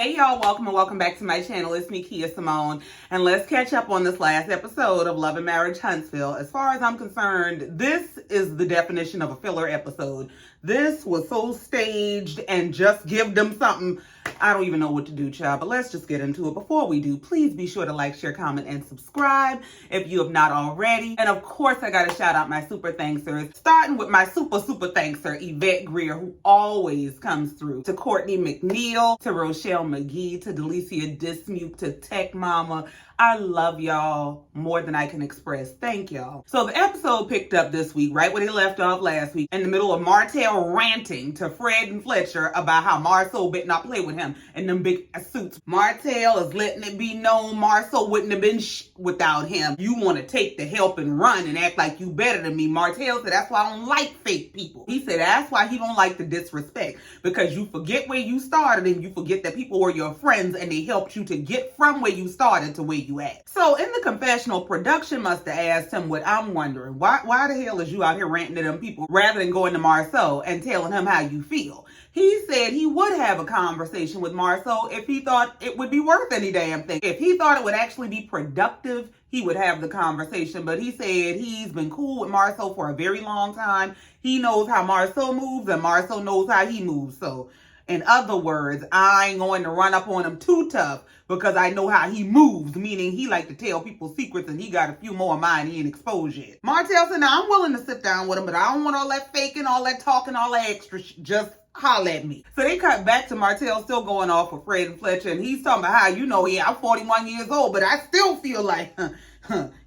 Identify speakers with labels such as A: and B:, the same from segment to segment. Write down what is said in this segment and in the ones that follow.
A: Hey y'all, welcome and welcome back to my channel. It's me, Kia Simone, and let's catch up on this last episode of Love and Marriage Huntsville. As far as I'm concerned, this is the definition of a filler episode. This was so staged and just give them something. I don't even know what to do, child, but let's just get into it. Before we do, please be sure to like, share, comment, and subscribe if you have not already. And of course, I gotta shout out my super thanksters, starting with my super thankster, Yvette Greer, who always comes through, to Courtney McNeil, to Rochelle McGee, to Delicia Dismute, to Tech Mama. I love y'all more than I can express. Thank y'all. So the episode picked up this week, right where they left off last week, in the middle of Martel ranting to Fred and Fletcher about how Marsau better not play with him in them big suits. Martel is letting it be known Marsau wouldn't have been without him. You want to take the help and run and act like you better than me. Martel said, that's why I don't like fake people. He said, that's why he don't like the disrespect, because you forget where you started and you forget that people were your friends and they helped you to get from where you started to where you at. So in the confessional, production must have asked him what I'm wondering. Why the hell is you out here ranting to them people rather than going to Marsau and telling him how you feel? He said he would have a conversation with Marsau if he thought it would be worth any damn thing. If he thought it would actually be productive, he would have the conversation. But he said he's been cool with Marsau for a very long time. He knows how Marsau moves and Marsau knows how he moves. So in other words, I ain't going to run up on him too tough because I know how he moves, meaning he like to tell people secrets and he got a few more of mine he ain't exposed yet. Martell said, now I'm willing to sit down with him, but I don't want all that faking, all that talking, all that extra just holler at me. So they cut back to Martell still going off with Fred and Fletcher, and he's talking about how, I'm 41 years old, but I still feel like,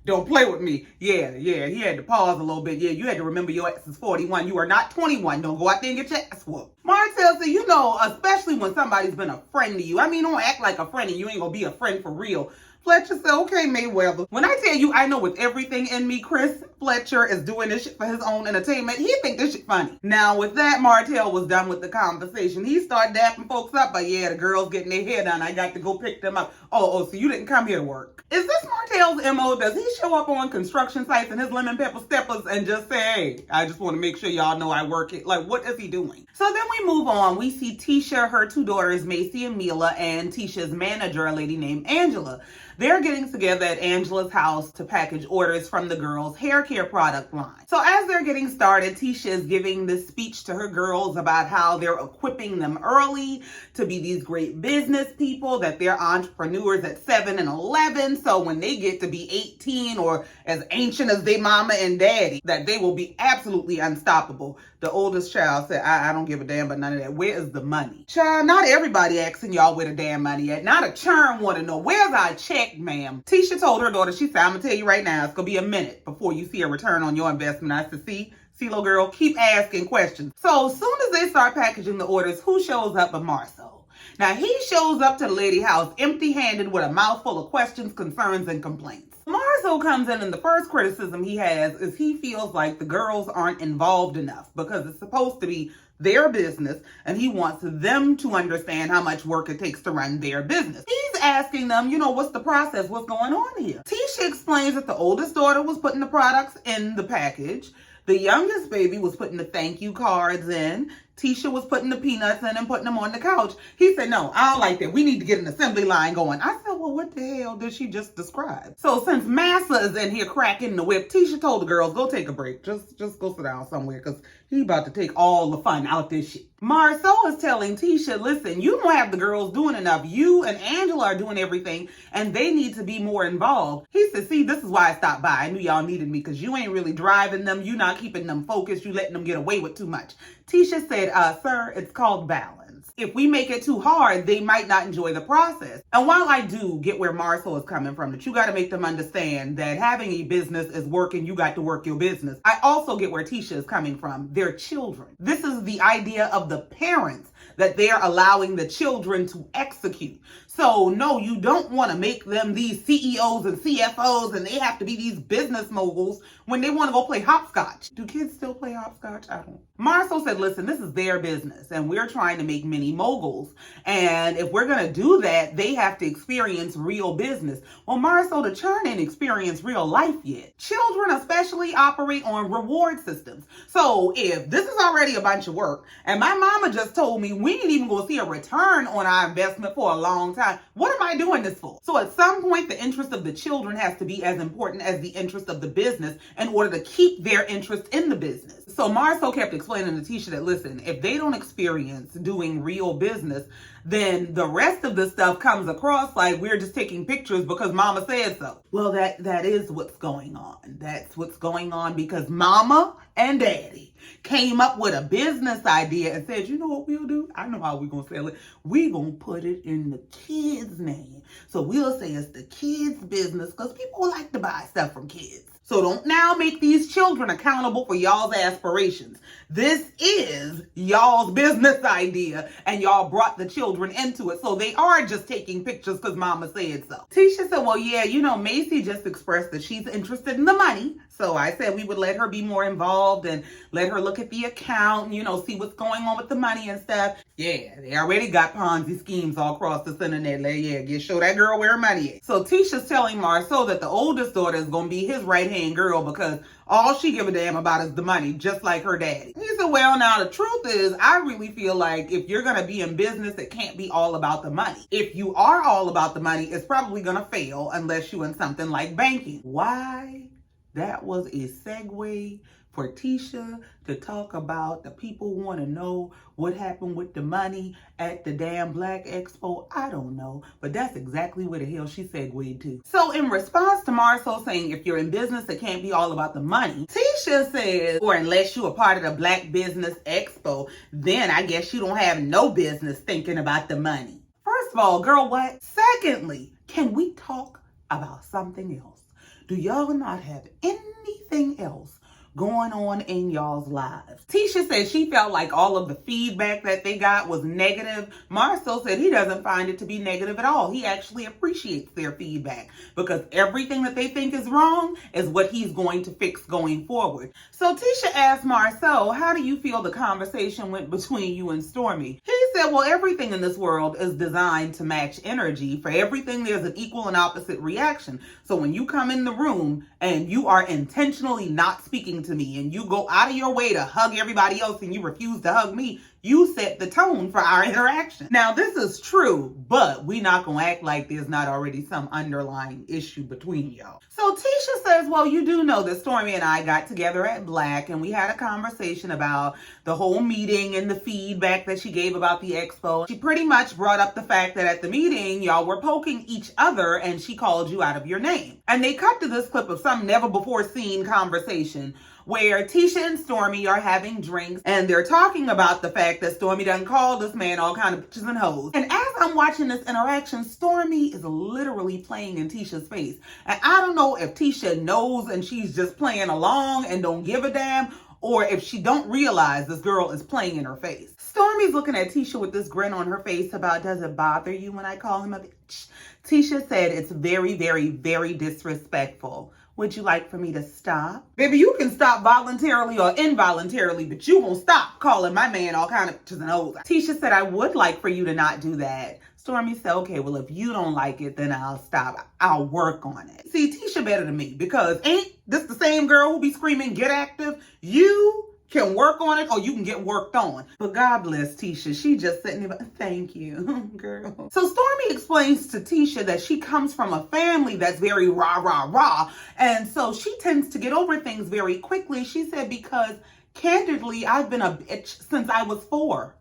A: don't play with me. Yeah, he had to pause a little bit. Yeah, you had to remember your ex is 41. You are not 21. Don't go out there and get your ass whooped. Martell said, especially when somebody's been a friend to you. I mean, don't act like a friend and you ain't gonna be a friend for real. Fletcher said, okay, Mayweather. When I tell you I know with everything in me, Chris Fletcher is doing this shit for his own entertainment. He think this shit funny. Now, with that, Martell was done with the conversation. He started dapping folks up, but yeah, the girls getting their hair done. I got to go pick them up. Oh, so you didn't come here to work. Is this Martell's MO? Does he show up on construction sites in his lemon pepper steppers and just say, hey, I just want to make sure y'all know I work it? Like, what is he doing? So then we move on. We see Tisha, her two daughters, Macy and Mila, and Tisha's manager, a lady named Angela. They're getting together at Angela's house to package orders from the girls' hair care product line. So as they're getting started, Tisha is giving this speech to her girls about how they're equipping them early to be these great business people, that they're entrepreneurs at 7 and 11. So when they get to be 18 or as ancient as their mama and daddy, that they will be absolutely unstoppable. The oldest child said, I don't give a damn about none of that. Where is the money? Child, not everybody asking y'all where the damn money at. Not a churn want to know, where's our check, ma'am? Tisha told her daughter, she said, I'm going to tell you right now, it's going to be a minute before you see a return on your investment. I said, see, little girl, keep asking questions. So as soon as they start packaging the orders, who shows up but Marsau? Now, he shows up to the lady house empty-handed with a mouthful of questions, concerns, and complaints. Marsau comes in, and the first criticism he has is he feels like the girls aren't involved enough because it's supposed to be their business, and he wants them to understand how much work it takes to run their business. He's asking them, what's the process? What's going on here? Tisha explains that the oldest daughter was putting the products in the package. The youngest baby was putting the thank you cards in. Tisha was putting the peanuts in and putting them on the couch. He said, no, I don't like that. We need to get an assembly line going. I said, well, what the hell did she just describe? So since Massa is in here cracking the whip, Tisha told the girls, go take a break. Just go sit down somewhere because he's about to take all the fun out this shit. Marsau is telling Tisha, listen, you don't have the girls doing enough. You and Angela are doing everything and they need to be more involved. He said, see, this is why I stopped by. I knew y'all needed me because you ain't really driving them. You not keeping them focused. You letting them get away with too much. Tisha said, sir, it's called balance. If we make it too hard, they might not enjoy the process. And while I do get where Marsau is coming from, that you got to make them understand that having a business is work and you got to work your business, I also get where Tisha is coming from. They're children. This is the idea of the parents that they're allowing the children to execute. So no, you don't want to make them these CEOs and CFOs and they have to be these business moguls when they want to go play hopscotch. Do kids still play hopscotch? I don't. Marsau said, listen, this is their business and we're trying to make mini moguls. And if we're going to do that, they have to experience real business. Well, Marsau, the churn ain't experienced real life yet. Children especially operate on reward systems. So if this is already a bunch of work and my mama just told me we we ain't even gonna see a return on our investment for a long time. What am I doing this for? So at some point, the interest of the children has to be as important as the interest of the business in order to keep their interest in the business. So Marsau kept explaining to Tisha that, listen, if they don't experience doing real business, then the rest of the stuff comes across like we're just taking pictures because mama said so. Well, that is what's going on. That's what's going on because mama and daddy came up with a business idea and said, you know what we'll do? I know how we're going to sell it. We're going to put it in the kids' name. So we'll say it's the kids' business because people like to buy stuff from kids. So don't now make these children accountable for y'all's aspirations. This is y'all's business idea and y'all brought the children into it. So they are just taking pictures because mama said so. Tisha said, well, yeah, you know, Macy just expressed that she's interested in the money. So I said we would let her be more involved and let her look at the account and, you know, see what's going on with the money and stuff. Yeah, they already got Ponzi schemes all across the internet. Yeah, show that girl where her money is. So Tisha's telling Marsau that the oldest daughter is going to be his right-hand girl because all she give a damn about is the money, just like her daddy. He said, well, now the truth is, I really feel like if you're going to be in business, it can't be all about the money. If you are all about the money, it's probably going to fail unless you're in something like banking. Why? That was a segue for Tisha to talk about the people want to know what happened with the money at the damn Black Expo. I don't know, but that's exactly where the hell she segued to. So in response to Marsau saying, if you're in business, it can't be all about the money, Tisha says, or unless you're a part of the Black Business Expo, then I guess you don't have no business thinking about the money. First of all, girl, what? Secondly, can we talk about something else? Do y'all not have anything else going on in y'all's lives? Tisha said she felt like all of the feedback that they got was negative. Marsau said he doesn't find it to be negative at all. He actually appreciates their feedback because everything that they think is wrong is what he's going to fix going forward. So Tisha asked Marsau, how do you feel the conversation went between you and Stormy? He said, well, everything in this world is designed to match energy. For everything, there's an equal and opposite reaction. So when you come in the room and you are intentionally not speaking to me and you go out of your way to hug everybody else and you refuse to hug me, you set the tone for our interaction. Now, this is true, but we not gonna act like there's not already some underlying issue between y'all. So Tisha says, well, you do know that Stormy and I got together at Black and we had a conversation about the whole meeting and the feedback that she gave about the expo. She pretty much brought up the fact that at the meeting, y'all were poking each other and she called you out of your name. And they cut to this clip of some never before seen conversation where Tisha and Stormy are having drinks and they're talking about the fact that Stormy done called this man all kind of bitches and hoes. And as I'm watching this interaction, Stormy is literally playing in Tisha's face. And I don't know if Tisha knows and she's just playing along and don't give a damn, or if she don't realize this girl is playing in her face. Stormy's looking at Tisha with this grin on her face about, does it bother you when I call him a bitch? Tisha said, it's very, very, very disrespectful. Would you like for me to stop? Baby, you can stop voluntarily or involuntarily, but you won't stop calling my man all kind of bitches and hoes. Tisha said, I would like for you to not do that. Stormy said, okay, well, if you don't like it, then I'll stop. I'll work on it. See, Tisha better than me because ain't this the same girl who be screaming, get active? You can work on it or you can get worked on. But God bless Tisha. She just sitting there, thank you, girl. So Stormy explains to Tisha that she comes from a family that's very rah, rah, rah. And so she tends to get over things very quickly. She said, because candidly, I've been a bitch since I was 4.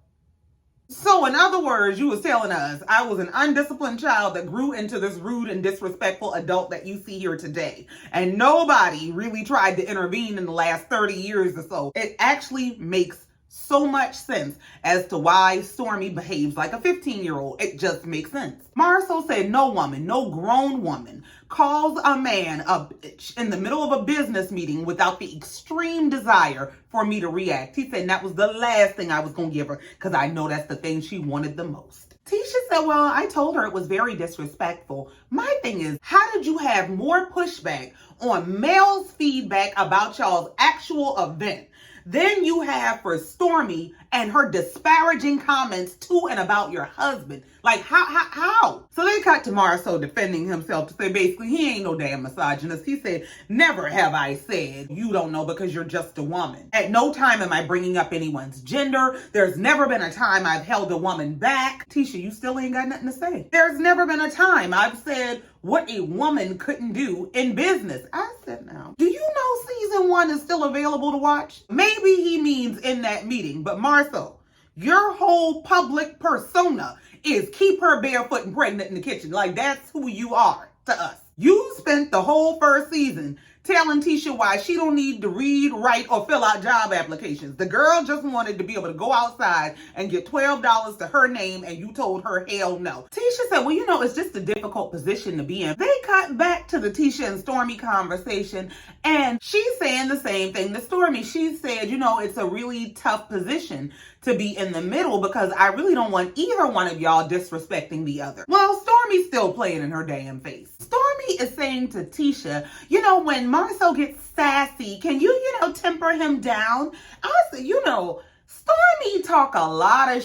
A: So in other words, you was telling us I was an undisciplined child that grew into this rude and disrespectful adult that you see here today. And nobody really tried to intervene in the last 30 years or so. It actually makes so much sense as to why Stormy behaves like a 15-year-old. It just makes sense. Marsau said no woman, no grown woman calls a man a bitch in the middle of a business meeting without the extreme desire for me to react. He said that was the last thing I was going to give her because I know that's the thing she wanted the most. Tisha said, well, I told her it was very disrespectful. My thing is, how did you have more pushback on Mel's feedback about y'all's actual event than you have for Stormy and her disparaging comments to and about your husband? Like, how? So they cut cut to Marsau defending himself to say basically he ain't no damn misogynist. He said, never have I said you don't know because you're just a woman. At no time am I bringing up anyone's gender. There's never been a time I've held a woman back. Tisha, you still ain't got nothing to say. There's never been a time I've said what a woman couldn't do in business. I said, now, do you know season 1 is still available to watch? Maybe he means in that meeting, but Marsau, your whole public persona is keep her barefoot and pregnant in the kitchen. Like, that's who you are to us. You spent the whole first season telling Tisha why she don't need to read, write, or fill out job applications. The girl just wanted to be able to go outside and get $12 to her name, and you told her hell no. Tisha said, well, you know, it's just a difficult position to be in. They cut back to the Tisha and Stormy conversation, and she's saying the same thing to Stormy. She said, you know, it's a really tough position to be in the middle because I really don't want either one of y'all disrespecting the other. Well, Stormy's still playing in her damn face. Stormy is saying to Tisha, you know, when Marsau gets sassy, can you temper him down? I said, you know, Stormy talk a lot of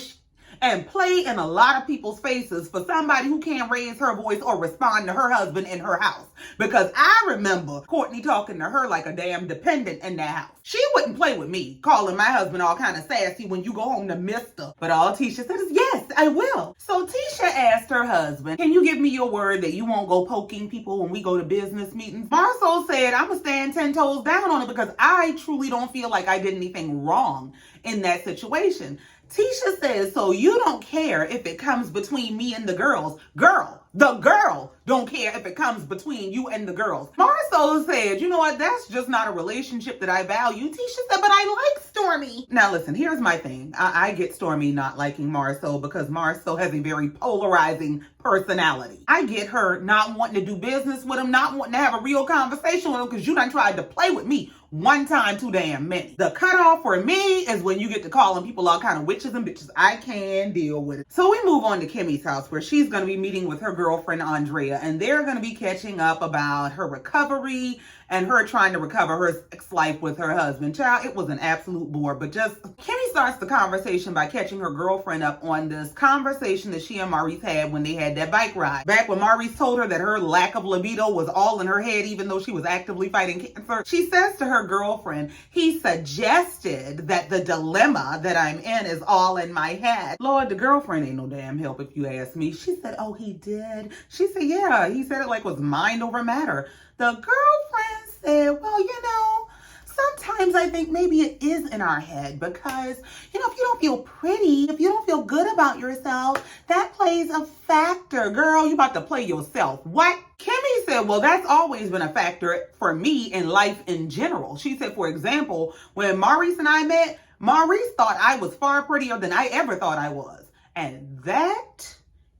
A: and play in a lot of people's faces for somebody who can't raise her voice or respond to her husband in her house. Because I remember Courtney talking to her like a damn dependent in that house. She wouldn't play with me, calling my husband all kind of sassy when you go home to Mr. But all Tisha said is, yes, I will. So Tisha asked her husband, can you give me your word that you won't go poking people when we go to business meetings? Marsau said, I'm going to stand 10 toes down on it because I truly don't feel like I did anything wrong in that situation. Tisha says, so you don't care if it comes between me and the girls. Girl, the girl don't care if it comes between you and the girls. Marsau said, you know what, that's just not a relationship that I value. Tisha said, but I like Stormy. Now listen, here's my thing. I get Stormy not liking Marsau because Marsau has a very polarizing personality. I get her not wanting to do business with him, not wanting to have a real conversation with him because you done tried to play with me one time too damn many. The cutoff for me is when you get to calling people all kind of witches and bitches. I can't deal with it. So we move on to Kimmi's house where she's going to be meeting with her girlfriend Andrea, and they're going to be catching up about her recovery and her trying to recover her sex life with her husband. Child, it was an absolute bore, but just Kimmi starts the conversation by catching her girlfriend up on this conversation that she and Maurice had when they had that bike ride. Back when Maurice told her that her lack of libido was all in her head, even though she was actively fighting cancer, she says to her girlfriend, he suggested that the dilemma that I'm in is all in my head. Lord, the girlfriend ain't no damn help if you ask me. She said, oh, he did? She said, yeah, he said it like it was mind over matter. The girlfriend said, well, you know, sometimes I think maybe it is in our head because, you know, if you don't feel pretty, if you don't feel good about yourself, that plays a factor. Girl, you about to play yourself. What? Kimmi said, well, that's always been a factor for me in life in general. She said, for example, when Maurice and I met, Maurice thought I was far prettier than I ever thought I was. And that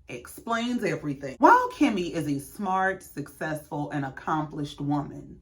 A: explains everything. While Kimmi is a smart, successful, and accomplished woman,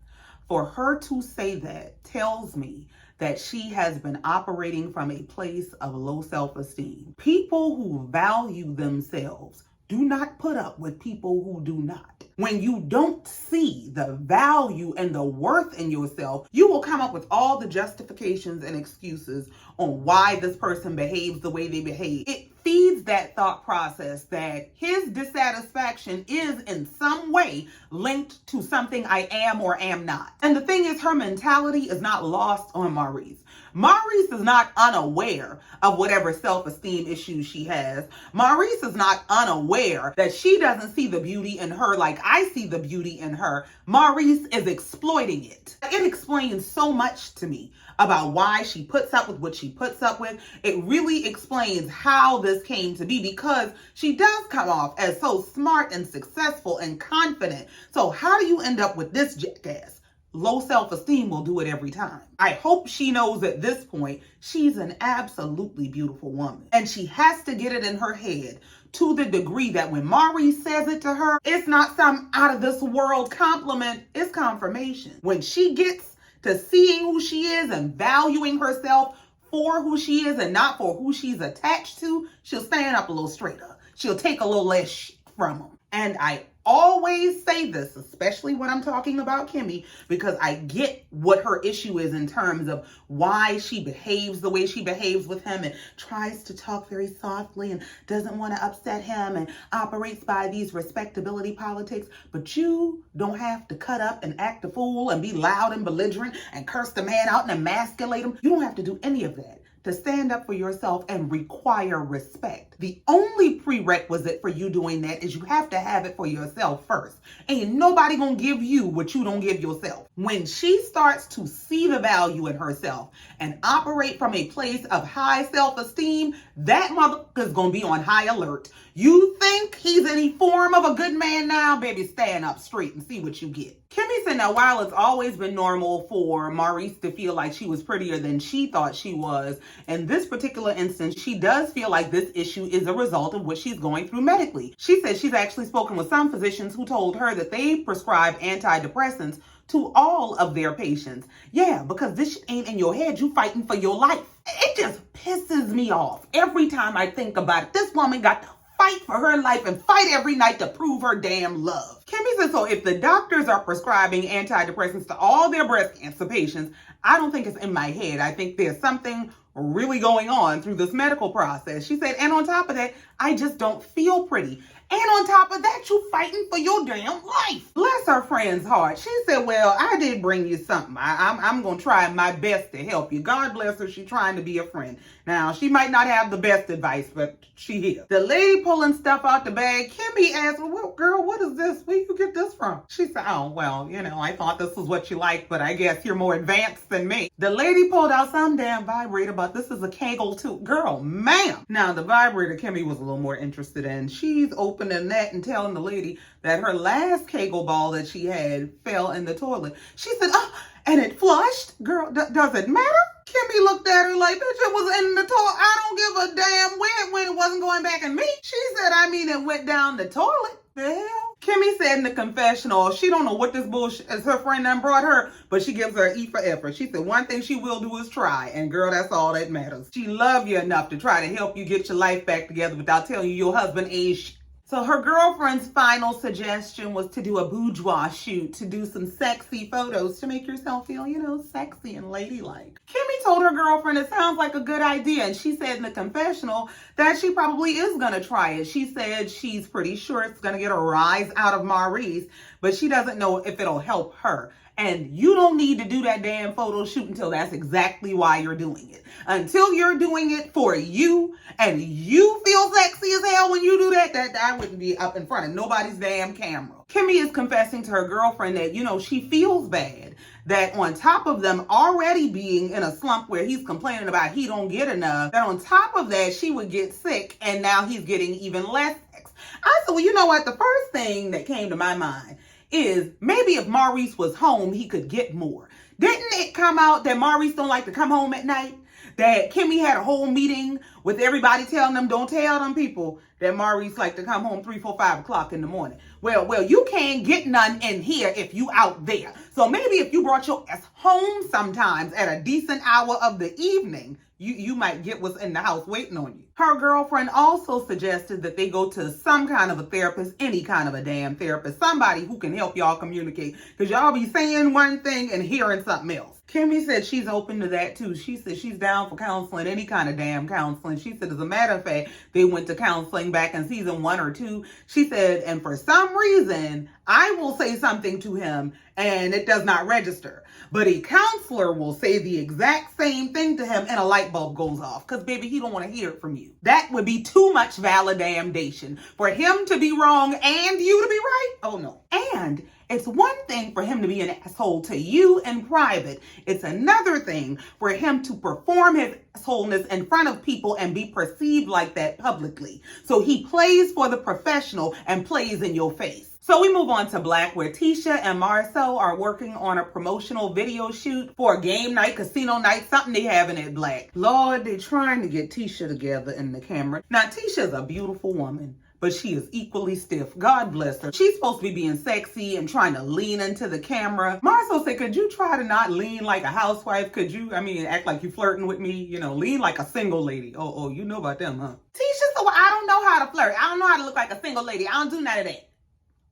A: for her to say that tells me that she has been operating from a place of low self-esteem. People who value themselves do not put up with people who do not. When you don't see the value and the worth in yourself, you will come up with all the justifications and excuses on why this person behaves the way they behave. It feeds that thought process that his dissatisfaction is in some way linked to something I am or am not. And the thing is, her mentality is not lost on Maurice. Maurice is not unaware of whatever self-esteem issues she has. Maurice is not unaware that she doesn't see the beauty in her like I see the beauty in her. Maurice is exploiting it. It explains so much to me about why she puts up with what she puts up with. It really explains how this came to be because she does come off as so smart and successful and confident. So how do you end up with this jackass? Low self-esteem will do it every time. I hope she knows at this point she's an absolutely beautiful woman. And she has to get it in her head to the degree that when Maurice says it to her, it's not some out of this world compliment, it's confirmation. When she gets to seeing who she is and valuing herself for who she is and not for who she's attached to, she'll stand up a little straighter. She'll take a little less shit from him. And I always say this, especially when I'm talking about Kimmi, because I get what her issue is in terms of why she behaves the way she behaves with him and tries to talk very softly and doesn't want to upset him and operates by these respectability politics. But you don't have to cut up and act a fool and be loud and belligerent and curse the man out and emasculate him. You don't have to do any of that to stand up for yourself and require respect. The only prerequisite for you doing that is you have to have it for yourself first. Ain't nobody gonna give you what you don't give yourself. When she starts to see the value in herself and operate from a place of high self-esteem, that motherfucker's gonna be on high alert. You think he's any form of a good man now? Baby, stand up straight and see what you get. Kimmi said, now, while it's always been normal for Maurice to feel like she was prettier than she thought she was, in this particular instance, she does feel like this issue is a result of what she's going through medically. She said she's actually spoken with some physicians who told her that they prescribe antidepressants to all of their patients. Yeah, because this shit ain't in your head. You fighting for your life. It just pisses me off every time I think about it. This woman got to fight for her life and fight every night to prove her damn love. Kimmi said, so if the doctors are prescribing antidepressants to all their breast cancer patients, I don't think it's in my head. I think there's something really going on through this medical process. She said, and on top of that, I just don't feel pretty. And on top of that, you fighting for your damn life. Bless her friend's heart. She said, well, I did bring you something. I'm going to try my best to help you. God bless her. She's trying to be a friend. Now, she might not have the best advice, but she is. The lady pulling stuff out the bag, Kimmi asked, well, girl, what is this? Where you get this from? She said, oh, well, I thought this was what you liked, but I guess you're more advanced than me. The lady pulled out some damn vibrator, but this is a kegel too. Girl, ma'am. Now, the vibrator Kimmi was a little more interested in. She's opening that and telling the lady that her last kegel ball that she had fell in the toilet. She said, oh, and it flushed? Girl, does it matter? Kimmi looked at her like, bitch, it was in the toilet. I don't give a damn when it wasn't going back in me. She said, I mean, it went down the toilet. The hell? Kimmi said in the confessional, she don't know what this bullshit is her friend done brought her, but she gives her an E for effort. She said one thing she will do is try, and girl, that's all that matters. She love you enough to try to help you get your life back together without telling you your husband ain't shit. So her girlfriend's final suggestion was to do a boudoir shoot, to do some sexy photos to make yourself feel, sexy and ladylike. Kimmi told her girlfriend it sounds like a good idea, and she said in the confessional that she probably is going to try it. She said she's pretty sure it's going to get a rise out of Maurice, but she doesn't know if it'll help her. And you don't need to do that damn photo shoot until that's exactly why you're doing it. Until you're doing it for you and you feel sexy as hell when you do that wouldn't be up in front of nobody's damn camera. Kimmi is confessing to her girlfriend that, she feels bad that on top of them already being in a slump where he's complaining about he don't get enough, that on top of that, she would get sick and now he's getting even less sex. I said, well, you know what? The first thing that came to my mind is maybe if Maurice was home, he could get more. Didn't it come out that Maurice don't like to come home at night? That Kimmi had a whole meeting with everybody telling them, don't tell them people that Maurice like to come home 3, 4, 5 o'clock in the morning. Well, you can't get none in here if you out there. So maybe if you brought your ass home sometimes at a decent hour of the evening, you might get what's in the house waiting on you. Her girlfriend also suggested that they go to some kind of a therapist, any kind of a damn therapist, somebody who can help y'all communicate, because y'all be saying one thing and hearing something else. Kimmi said she's open to that too. She said she's down for counseling, any kind of damn counseling. She said, as a matter of fact, they went to counseling back in season 1 or 2. She said, and for some reason, I will say something to him and it does not register. But a counselor will say the exact same thing to him and a light bulb goes off. Because, baby, he don't want to hear it from you. That would be too much validation for him to be wrong and you to be right. Oh, no. And it's one thing for him to be an asshole to you in private. It's another thing for him to perform his assholeness in front of people and be perceived like that publicly. So he plays for the professional and plays in your face. So we move on to Black, where Tisha and Marcel are working on a promotional video shoot for a game night, casino night, something they having at Black. Lord, they're trying to get Tisha together in the camera. Now, Tisha's a beautiful woman, but she is equally stiff. God bless her. She's supposed to be being sexy and trying to lean into the camera. Marcel said, could you try to not lean like a housewife? Could you, act like you flirting with me? Lean like a single lady. Oh, you know about them, huh? Tisha said, well, I don't know how to flirt. I don't know how to look like a single lady. I don't do none of that.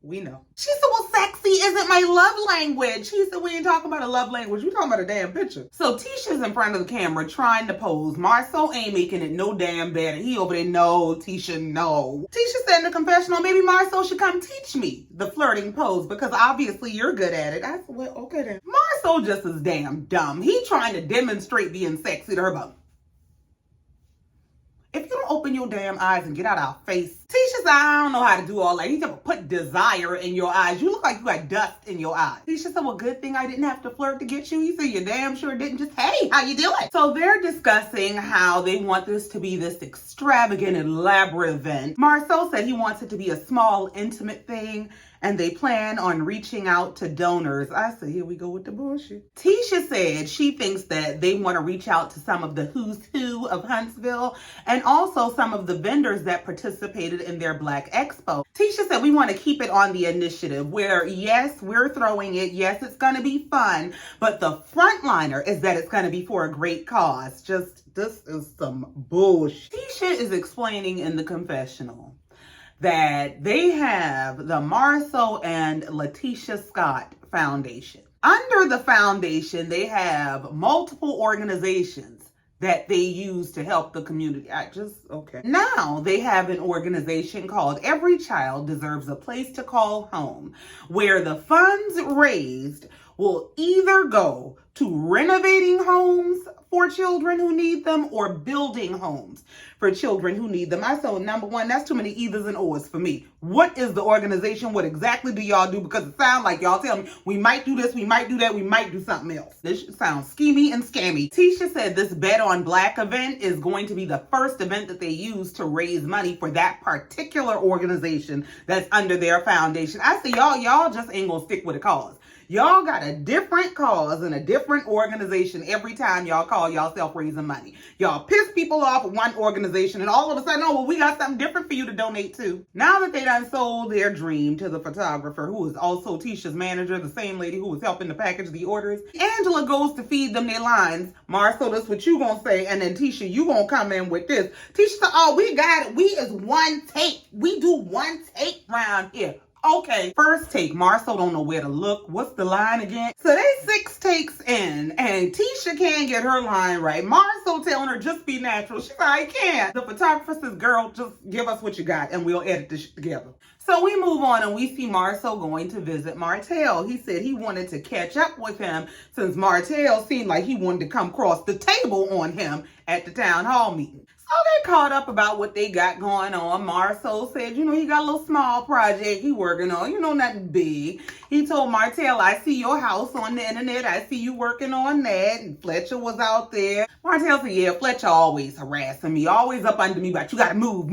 A: We know. She said, well, sexy isn't my love language. He said, we ain't talking about a love language. We talking about a damn picture. So Tisha's in front of the camera trying to pose. Marsau ain't making it no damn better. He over there, no, Tisha, no. Tisha said in the confessional, maybe Marsau should come teach me the flirting pose because obviously you're good at it. I said, well, okay then. Marsau just is damn dumb. He trying to demonstrate being sexy to her, but if you don't open your damn eyes and get out of our face. Tisha said, I don't know how to do all that. He said, put desire in your eyes. You look like you got dust in your eyes. Tisha said, well, good thing I didn't have to flirt to get you. He said, you damn sure didn't. Just, hey, how you doing? So they're discussing how they want this to be this extravagant, elaborate event. Marcel said he wants it to be a small, intimate thing, and they plan on reaching out to donors. I said, here we go with the bullshit. Tisha said she thinks that they want to reach out to some of the who's who of Huntsville and also some of the vendors that participated in their Black Expo. Tisha said we want to keep it on the initiative where, yes, we're throwing it. Yes, it's going to be fun. But the frontliner is that it's going to be for a great cause. Just, this is some bullshit. Tisha is explaining in the confessional that they have the Marsau and Letitia Scott Foundation. Under the foundation, they have multiple organizations that they use to help the community. Okay. Now they have an organization called Every Child Deserves a Place to Call Home, where the funds raised will either go to renovating homes for children who need them or building homes for children who need them. I said, number one, that's too many either's and or's for me. What is the organization? What exactly do y'all do? Because it sounds like y'all tell me we might do this, we might do that, we might do something else. This sounds schemy and scammy. Tisha said this Bet on Black event is going to be the first event that they use to raise money for that particular organization that's under their foundation. I said, y'all just ain't gonna stick with a cause. Y'all got a different cause and a different organization every time y'all call y'allself raising money. Y'all piss people off at one organization and all of a sudden, oh, well, we got something different for you to donate to. Now that they done sold their dream to the photographer, who is also Tisha's manager, the same lady who was helping to package the orders, Angela goes to feed them their lines. Marcel, that's what you gonna say, and then Tisha, you gonna come in with this. Tisha said, oh, we got it. We is one take. We do one take round here. Okay, first take, Marcel don't know where to look. What's the line again? So they 6 takes in, and Tisha can't get her line right. Marcel telling her, just be natural. She's like, I can't. The photographer says, girl, just give us what you got, and we'll edit this together. So we move on, and we see Marcel going to visit Martell. He said he wanted to catch up with him since Martell seemed like he wanted to come across the table on him at the town hall meeting. So they caught up about what they got going on. Marcel said, he got a little small project he working on, nothing big. He told Martell, I see your house on the internet. I see you working on that. And Fletcher was out there. Martell said, yeah, Fletcher always harassing me, always up under me, but you got to move.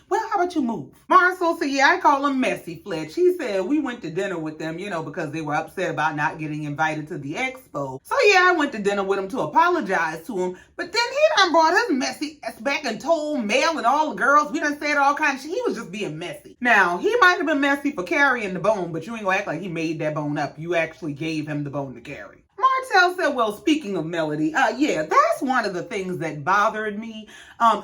A: Well, how about you move? Marcel said, yeah, I call him Messy Fletch. He said, we went to dinner with them, because they were upset about not getting invited to the expo. So yeah, I went to dinner with him to apologize to him. But then he done brought his messy ass back and told Mel and all the girls, we done said all kinds of shit. He was just being messy. Now, he might have been messy for carrying the bone, but you ain't gonna act like he made that bone up. You actually gave him the bone to carry. Martell said, well, speaking of Melody, yeah, that's one of the things that bothered me.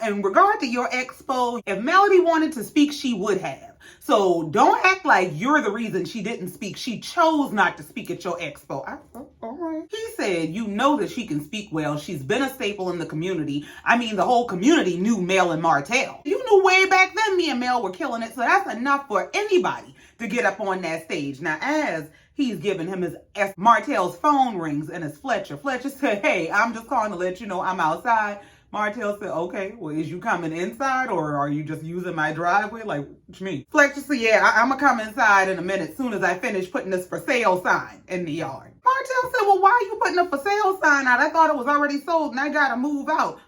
A: In regard to your expo, if Melody wanted to speak, she would have. So don't act like you're the reason she didn't speak. She chose not to speak at your expo. I said, all right. He said, you know that she can speak well. She's been a staple in the community. I mean, the whole community knew Mel and Martell. You knew way back then me and Mel were killing it. So that's enough for anybody to get up on that stage. Now, as he's giving him his Martell's phone rings and it's Fletcher. Fletcher said, hey, I'm just calling to let you know I'm outside. Martell said, okay, well, is you coming inside or are you just using my driveway? Like, what you mean? Fletcher said, yeah, I'm going to come inside in a minute soon as I finish putting this for sale sign in the yard. Martell said, well, why are you putting a for sale sign out? I thought it was already sold and I got to move out.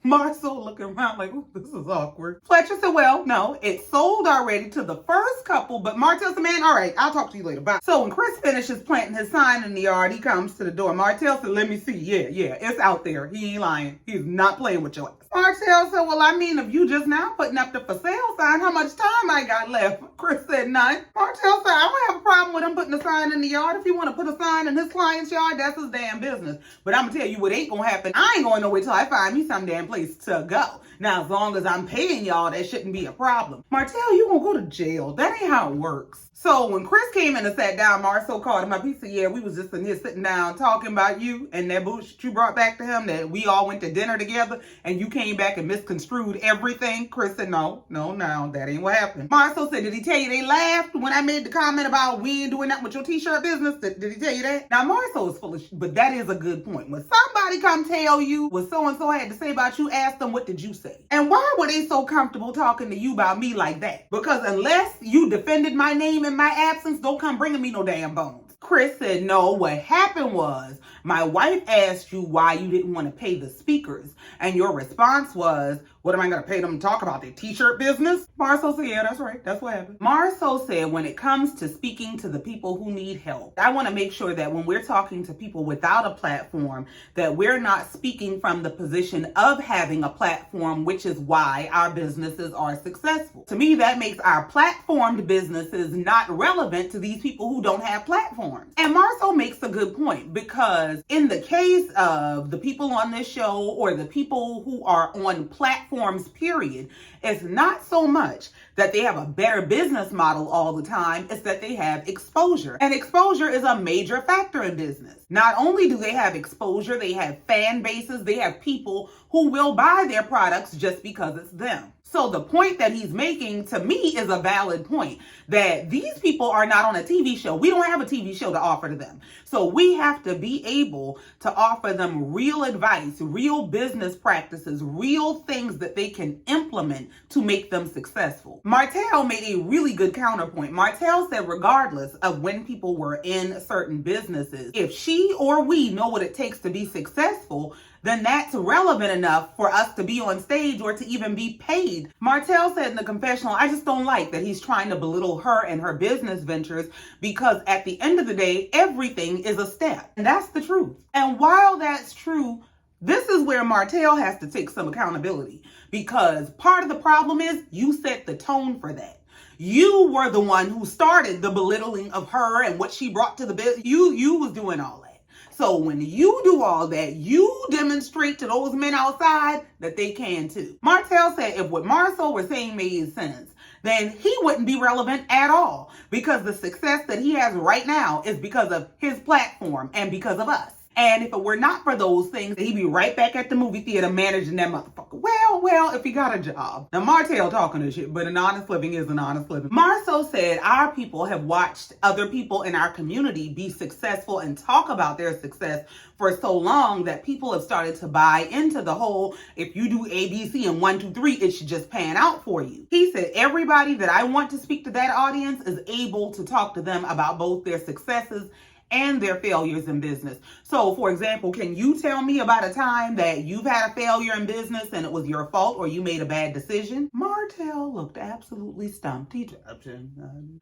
A: Marcel looking around like, ooh, this is awkward. Fletcher said, well, no, it sold already to the first couple, but Martell said, man, all right, I'll talk to you later. Bye. So when Chris finishes planting his sign in the yard, he comes to the door. Martell said, let me see. Yeah, it's out there. He ain't lying. He's not playing with your ass. Martell said, well, I mean, if you just now putting up the for sale sign, how much time I got left? Chris said, none. Martell said, I don't have a problem with him putting a sign in the yard. If he want to put a sign in his client's yard, that's his damn business. But I'm going to tell you what ain't going to happen. I ain't going nowhere till I find me some damn place to go. Now, as long as I'm paying y'all, that shouldn't be a problem. Martell, you gonna go to jail. That ain't how it works. So when Chris came in and sat down, Marsau called him up. He said, yeah, we was just in here sitting down talking about you and that bullshit you brought back to him, that we all went to dinner together and you came back and misconstrued everything. Chris said, no, that ain't what happened. Marsau said, did he tell you they laughed when I made the comment about we ain't doing that with your t-shirt business? Did he tell you that? Now, Marsau is full of shit, but that is a good point. When somebody come tell you what so-and-so had to say about you, ask them, what did you say? And why were they so comfortable talking to you about me like that? Because unless you defended my name in my absence, don't come bringing me no damn bones. Chris said, no, what happened was my wife asked you why you didn't want to pay the speakers. And your response was, what am I going to pay them to talk about, their t-shirt business? Marsau said, yeah, that's right. That's what happened. Marsau said, when it comes to speaking to the people who need help, I want to make sure that when we're talking to people without a platform, that we're not speaking from the position of having a platform, which is why our businesses are successful. To me, that makes our platformed businesses not relevant to these people who don't have platforms. And Marsau makes a good point, because in the case of the people on this show or the people who are on platforms, period, it's not so much that they have a better business model all the time, it's that they have exposure. And exposure is a major factor in business. Not only do they have exposure, they have fan bases, they have people who will buy their products just because it's them. So the point that he's making to me is a valid point, that these people are not on a TV show. We don't have a TV show to offer to them. So we have to be able to offer them real advice, real business practices, real things that they can implement to make them successful. Martell made a really good counterpoint. Martell said regardless of when people were in certain businesses, if she or we know what it takes to be successful, then that's relevant enough for us to be on stage or to even be paid. Martell said in the confessional, I just don't like that he's trying to belittle her and her business ventures, because at the end of the day, everything is a step. And that's the truth. And while that's true, this is where Martell has to take some accountability, because part of the problem is you set the tone for that. You were the one who started the belittling of her and what she brought to the business. You was doing all that. So when you do all that, you demonstrate to those men outside that they can too. Martell said if what Marsau was saying made sense, then he wouldn't be relevant at all, because the success that he has right now is because of his platform and because of us. And if it were not for those things, he'd be right back at the movie theater managing that motherfucker. Well, if he got a job. Now, Martell talking this shit, but an honest living is an honest living. Marsau said our people have watched other people in our community be successful and talk about their success for so long that people have started to buy into the whole, if you do A, B, C, and 1, 2, 3, it should just pan out for you. He said everybody that I want to speak to that audience is able to talk to them about both their successes and their failures in business. So, for example, can you tell me about a time that you've had a failure in business and it was your fault or you made a bad decision? Martell looked absolutely stumped.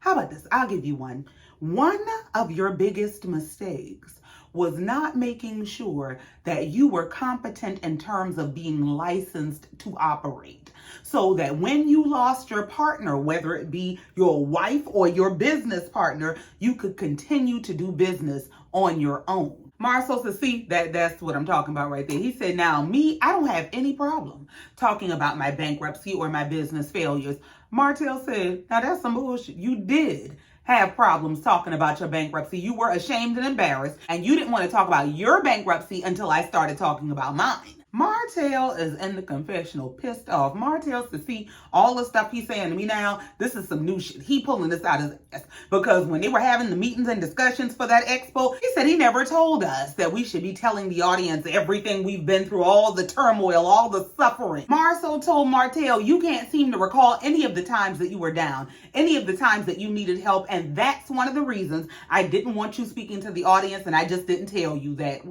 A: How about this? I'll give you one. One of your biggest mistakes was not making sure that you were competent in terms of being licensed to operate, so that when you lost your partner, whether it be your wife or your business partner, you could continue to do business on your own. Marsau said, see, that's what I'm talking about right there. He said, now me, I don't have any problem talking about my bankruptcy or my business failures. Martell said, now that's some bullshit. You did have problems talking about your bankruptcy. You were ashamed and embarrassed, and you didn't want to talk about your bankruptcy until I started talking about mine. Martell is in the confessional pissed off. Martell said, see, all the stuff he's saying to me now, this is some new shit. He pulling this out his ass, because when they were having the meetings and discussions for that expo, he said he never told us that we should be telling the audience everything we've been through, all the turmoil, all the suffering. Marsau told Martell, you can't seem to recall any of the times that you were down, any of the times that you needed help, and that's one of the reasons I didn't want you speaking to the audience, and I just didn't tell you that.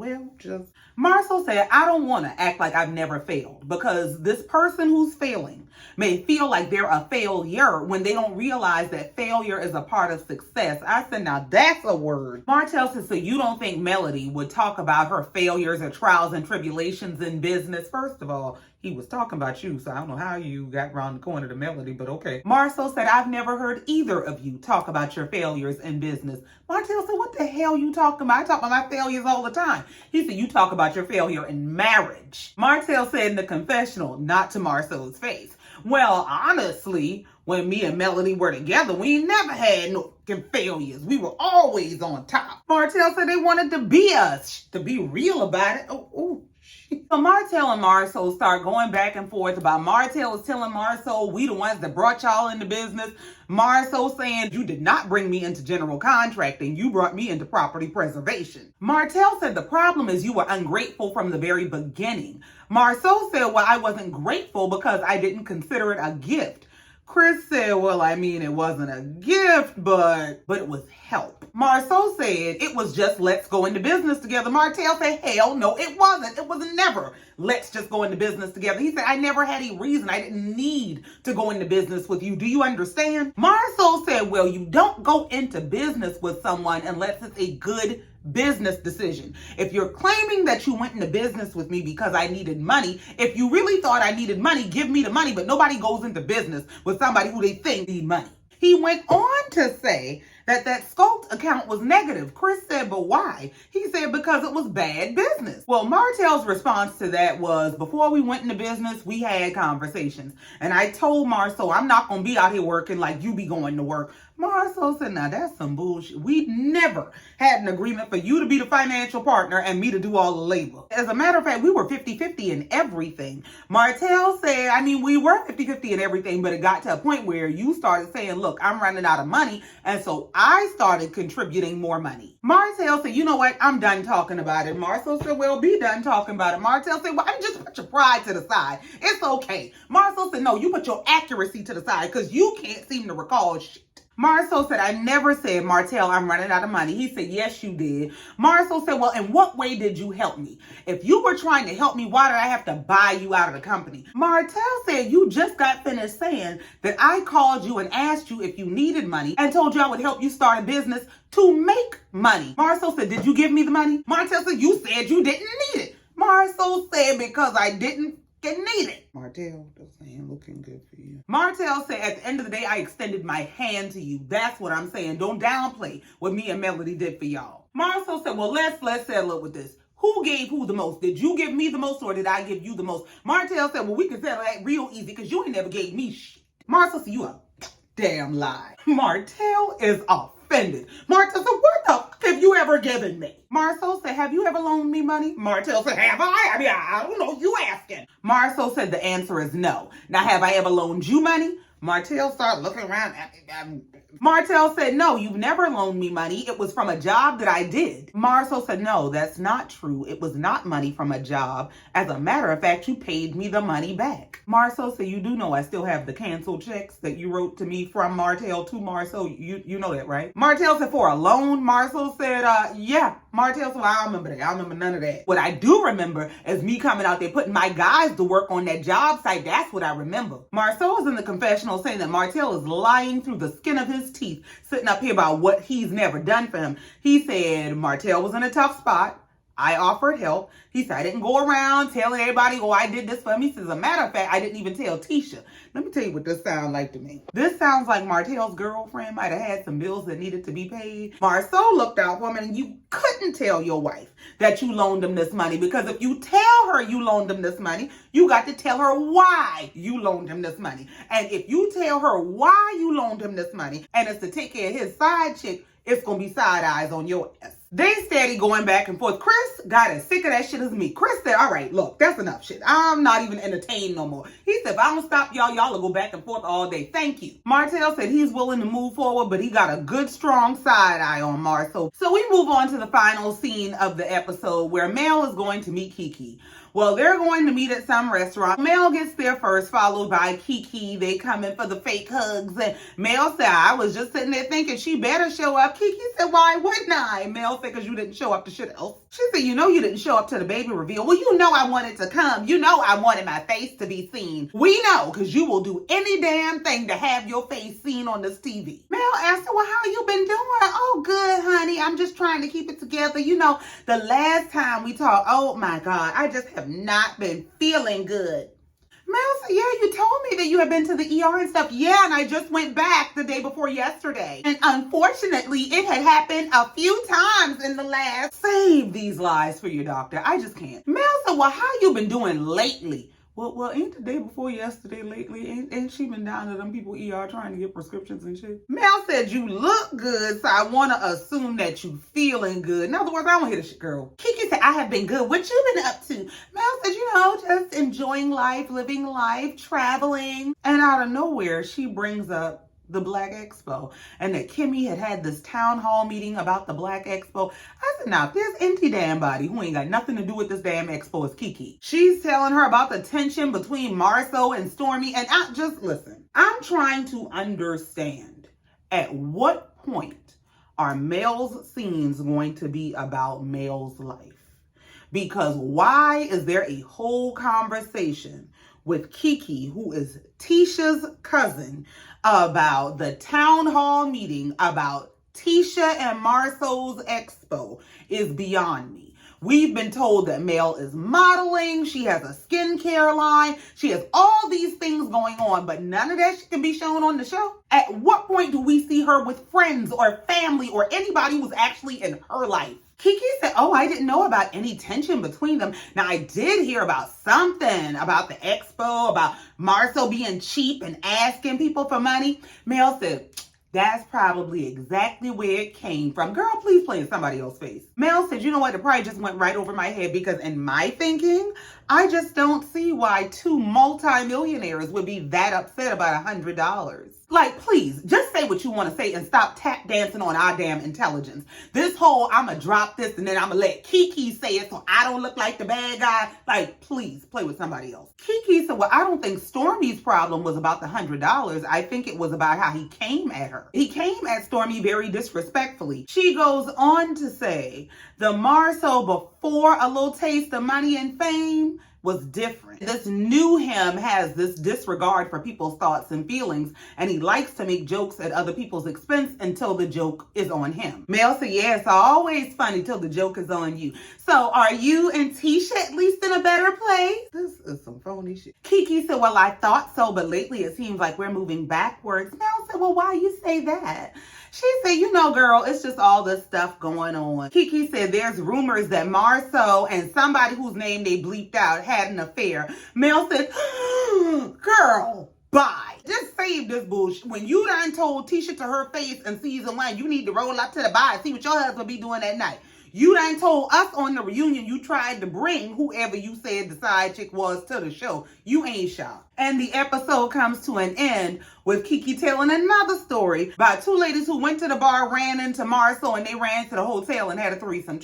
A: Marsau said, I don't want to act like I've never failed, because this person who's failing may feel like they're a failure when they don't realize that failure is a part of success. I said, now that's a word. Martell said, so you don't think Melody would talk about her failures or trials and tribulations in business? First of all, He was talking about you, so I don't know how you got around the corner to Melody, but okay. Marsau said, I've never heard either of you talk about your failures in business. Martell said, what the hell you talking about? I talk about my failures all the time. He said, you talk about your failure in marriage. Martell said in the confessional, not to Marsau's face. Well, honestly, when me and Melody were together, we never had no failures. We were always on top. Martell said they wanted to be us, to be real about it. Oh. So Martel and Marcel start going back and forth about Martel is telling Marcel, we the ones that brought y'all into business. Marcel saying, you did not bring me into general contracting. You brought me into property preservation. Martel said the problem is you were ungrateful from the very beginning. Marcel said, well, I wasn't grateful because I didn't consider it a gift. Chris said, well, I mean, it wasn't a gift, but it was help. Marsau said, it was just let's go into business together. Martel said, hell no, it wasn't. It was never let's just go into business together. He said, I never had a reason. I didn't need to go into business with you. Do you understand? Marsau said, well, you don't go into business with someone unless it's a good business decision. If you're claiming that you went into business with me because I needed money, if you really thought I needed money, give me the money, but nobody goes into business with somebody who they think need money. He went on to say that Sculpt account was negative. Chris said, but why? He said, because it was bad business. Well, Martel's response to that was, before we went into business, we had conversations. And I told Marsau, I'm not going to be out here working like you be going to work. Marsau said, now that's some bullshit. We never had an agreement for you to be the financial partner and me to do all the labor. As a matter of fact, we were 50-50 in everything. Martel said, I mean, we were 50-50 in everything, but it got to a point where you started saying, look, I'm running out of money. And so I started contributing more money. Martel said, you know what? I'm done talking about it. Marsau said, well, be done talking about it. Martel said, well, I just put your pride to the side. It's okay. Marsau said, no, you put your accuracy to the side because you can't seem to recall shit. Marsau said, I never said, Martel, I'm running out of money. He said, yes, you did. Marsau said, well, in what way did you help me? If you were trying to help me, why did I have to buy you out of the company? Martel said, you just got finished saying that I called you and asked you if you needed money and told you I would help you start a business to make money. Marsau said, did you give me the money? Martel said, you said you didn't need it. Marsau said, because I didn't need it. Martel, this ain't looking good for you. Martel said, at the end of the day, I extended my hand to you. That's what I'm saying. Don't downplay what me and Melody did for y'all. Marcel said, well, let's settle up with this. Who gave who the most? Did you give me the most or did I give you the most? Martel said, well, we can settle that real easy because you ain't never gave me shit. Marcel said, you a damn lie. Martel is offended. Martel said, what the fuck have you ever given me? Marsau said, have you ever loaned me money? Martel said, have I? I mean, I don't know. You asking. Marsau said, the answer is no. Now, have I ever loaned you money? Martel started looking around. Martel said, no, you've never loaned me money. It was from a job that I did. Marsau said, no, that's not true. It was not money from a job. As a matter of fact, you paid me the money back. Marsau said, you do know I still have the canceled checks that you wrote to me from Martel to Marsau. You know that, right? Martel said, for a loan? Marsau said, yeah. Martel said, well, I don't remember that. I don't remember none of that. What I do remember is me coming out there putting my guys to work on that job site. That's what I remember. Marsau was in the confessional saying that Martel is lying through the skin of his teeth, sitting up here about what he's never done for him. He said Martel was in a tough spot. I offered help. He said, I didn't go around telling everybody, oh, I did this for him. He says, as a matter of fact, I didn't even tell Tisha. Let me tell you what this sounds like to me. This sounds like Martel's girlfriend might have had some bills that needed to be paid. Marsau looked out for him, and you couldn't tell your wife that you loaned him this money, because if you tell her you loaned him this money, you got to tell her why you loaned him this money. And if you tell her why you loaned him this money, and it's to take care of his side chick, it's going to be side eyes on your ass. They steady going back and forth. Chris got as sick of that shit as me. Chris said, all right, look, that's enough shit. I'm not even entertained no more. He said, if I don't stop y'all will go back and forth all day. Thank you. Martel said he's willing to move forward, but he got a good, strong side eye on Marsau. So we move on to the final scene of the episode where Mel is going to meet Kiki. Well, they're going to meet at some restaurant. Mel gets there first, followed by Kiki. They come in for the fake hugs. And Mel said, I was just sitting there thinking she better show up. Kiki said, why wouldn't I? Mel said, because you didn't show up to shit else. She said, you know you didn't show up to the baby reveal. Well, you know I wanted to come. You know I wanted my face to be seen. We know, because you will do any damn thing to have your face seen on this TV. Mel asked her, well, how you been doing? Oh, good, honey. I'm just trying to keep it together. You know, the last time we talked, oh my God, I just have not been feeling good. Mel said, yeah, you told me that you had been to the ER and stuff. Yeah, and I just went back the day before yesterday. And unfortunately, it had happened a few times in the last. Save these lies for your doctor. I just can't. Mel said, well, how you been doing lately? Well, ain't the day before yesterday lately? Ain't she been down to them people ER trying to get prescriptions and shit? Mel said, you look good, so I want to assume that you feeling good. In other words, I don't hear this shit, girl. Keke said, I have been good. What you been up to? Mel said, just enjoying life, living life, traveling. And out of nowhere, she brings up the Black Expo and that Kimmi had this town hall meeting about the Black Expo. I said, now, this empty damn body who ain't got nothing to do with this damn expo is Keke. She's telling her about the tension between Marsau and Stormy. And listen, I'm trying to understand at what point are Mel's scenes going to be about Mel's life? Because why is there a whole conversation with Keke, who is Tisha's cousin, about the town hall meeting about Tisha and Marsau's expo is beyond me. We've been told that Mel is modeling. She has a skincare line. She has all these things going on, but none of that can be shown on the show. At what point do we see her with friends or family or anybody who's actually in her life? Keke said, oh, I didn't know about any tension between them. Now, I did hear about something about the expo, about Marsau being cheap and asking people for money. Mel said, that's probably exactly where it came from. Girl, please play in somebody else's face. Mel said, you know what? It probably just went right over my head because in my thinking, I just don't see why two multimillionaires would be that upset about $100. Like, please, just say what you want to say and stop tap dancing on our damn intelligence. This whole, I'm going to drop this and then I'm going to let Keke say it so I don't look like the bad guy. Like, please, play with somebody else. Keke said, well, I don't think Stormy's problem was about the $100. I think it was about how he came at her. He came at Stormy very disrespectfully. She goes on to say, the Marsau before a little taste of money and fame was different. This new him has this disregard for people's thoughts and feelings, and he likes to make jokes at other people's expense until the joke is on him. Mel said, yeah, it's always funny till the joke is on you. So are you and Tisha at least in a better place? This is some phony shit. Keke said, well, I thought so, but lately it seems like we're moving backwards. Mel said, well, why you say that? She said, you know, girl, it's just all this stuff going on. Keke said there's rumors that Marsau and somebody whose name they bleeped out had an affair. Mel said, girl, bye. Just save this bullshit. When you done told Tisha to her face in season 1, you need to roll up to the bar and see what your husband be doing that night. You done told us on the reunion you tried to bring whoever you said the side chick was to the show. You ain't shocked. And the episode comes to an end with Keke telling another story about two ladies who went to the bar, ran into Marsau, and they ran to the hotel and had a threesome.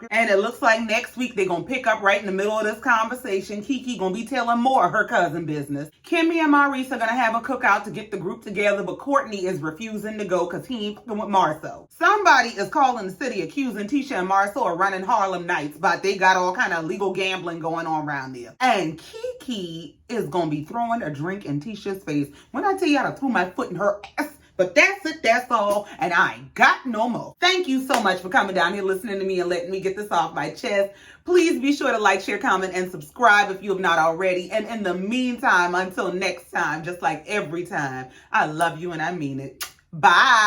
A: And it looks like next week they're going to pick up right in the middle of this conversation. Keke going to be telling more of her cousin business. Kimmy and Maurice are going to have a cookout to get the group together, but Courtney is refusing to go because he ain't fucking with Marsau. Somebody is calling the city accusing Tisha and Marsau of running Harlem Nights, but they got all kind of illegal gambling going on around there. And Keke is going to be throwing a drink in Tisha's face. When I tell you I threw my foot in her ass, but that's it, that's all, and I ain't got no more. Thank you so much for coming down here, listening to me, and letting me get this off my chest. Please be sure to like, share, comment, and subscribe if you have not already. And in the meantime, until next time, just like every time, I love you and I mean it. Bye.